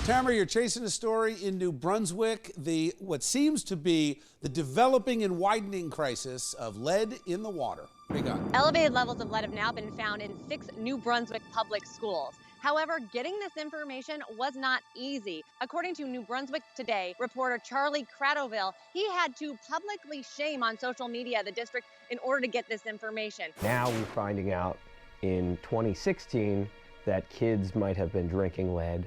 Tamara, you're chasing a story in New Brunswick, what seems to be the developing and widening crisis of lead in the water. What do you got? Elevated levels of lead have now been found in 6 New Brunswick public schools. However, getting this information was not easy. According to New Brunswick Today reporter Charlie Kratovil, he had to publicly shame on social media the district in order to get this information. Now we're finding out in 2016 that kids might have been drinking lead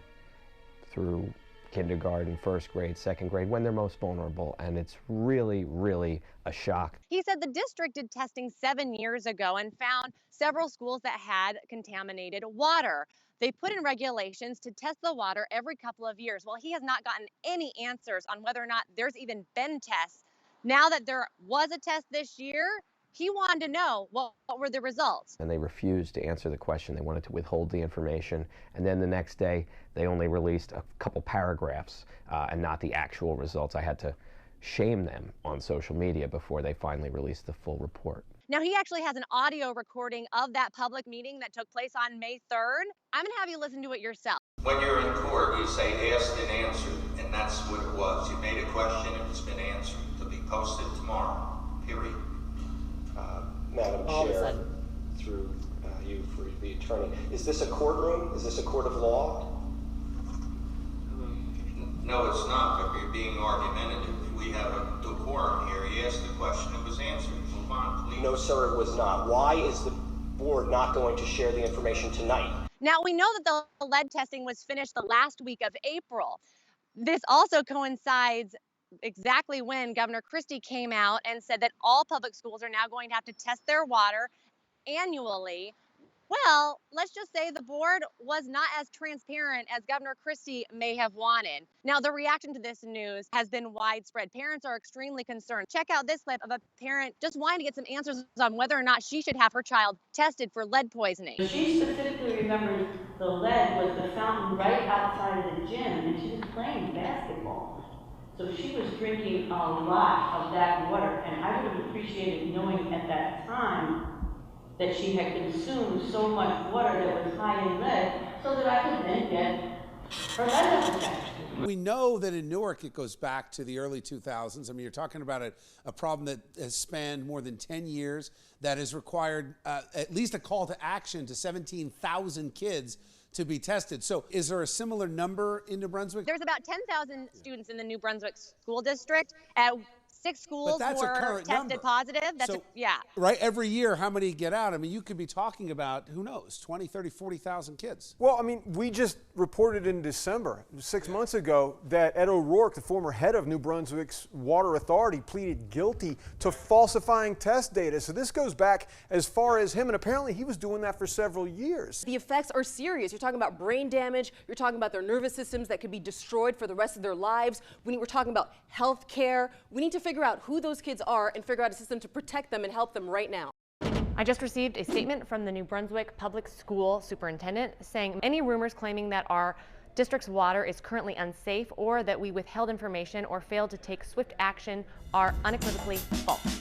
through kindergarten, first grade, second grade, when they're most vulnerable, and it's really, really a shock. He said the district did testing 7 years ago and found several schools that had contaminated water. They put in regulations to test the water every couple of years. Well, he has not gotten any answers on whether or not there's even been tests. Now that there was a test this year, he wanted to know what were the results. And they refused to answer the question. They wanted to withhold the information. And then the next day, they only released a couple paragraphs and not the actual results. I had to shame them on social media before they finally released the full report. Now, he actually has an audio recording of that public meeting that took place on May 3rd. I'm going to have you listen to it yourself. When you're in court, you say asked and answered, and that's what it was. You made a question, it's been answered. It'll be posted tomorrow, period. Madam Chair, through you for the attorney, is this a courtroom? Is this a court of law? No, it's not, but you're being argumentative. We have a decorum here. He asked the question, it was answered. Move on, please. No, sir, it was not. Why is the board not going to share the information tonight? Now, we know that the lead testing was finished the last week of April. This also coincides exactly when Governor Christie came out and said that all public schools are now going to have to test their water annually. Well, let's just say the board was not as transparent as Governor Christie may have wanted. Now, the reaction to this news has been widespread. Parents are extremely concerned. Check out this clip of a parent just wanting to get some answers on whether or not she should have her child tested for lead poisoning. She specifically remembers the lead was the fountain right outside of the gym, and she was playing basketball. So she was drinking a lot of that water, and I would have appreciated knowing at that time that she had consumed so much water that was high in lead so that I could then get her lead level checked. We know that in Newark it goes back to the early 2000s. I mean, you're talking about a problem that has spanned more than 10 years, that has required at least a call to action to 17,000 kids to be tested. So is there a similar number in New Brunswick? There's about 10,000 students in the New Brunswick school district. At 6 schools were tested positive. That's yeah. Right, every year, how many get out? I mean, you could be talking about, who knows, 20, 30, 40,000 kids. Well, I mean, we just reported in December, 6 months ago, that Ed O'Rourke, the former head of New Brunswick's Water Authority, pleaded guilty to falsifying test data. So this goes back as far as him, and apparently he was doing that for several years. The effects are serious. You're talking about brain damage. You're talking about their nervous systems that could be destroyed for the rest of their lives. We're talking about health care. We need to figure out who those kids are and figure out a system to protect them and help them right now. I just received a statement from the New Brunswick Public School superintendent saying any rumors claiming that our district's water is currently unsafe or that we withheld information or failed to take swift action are unequivocally false.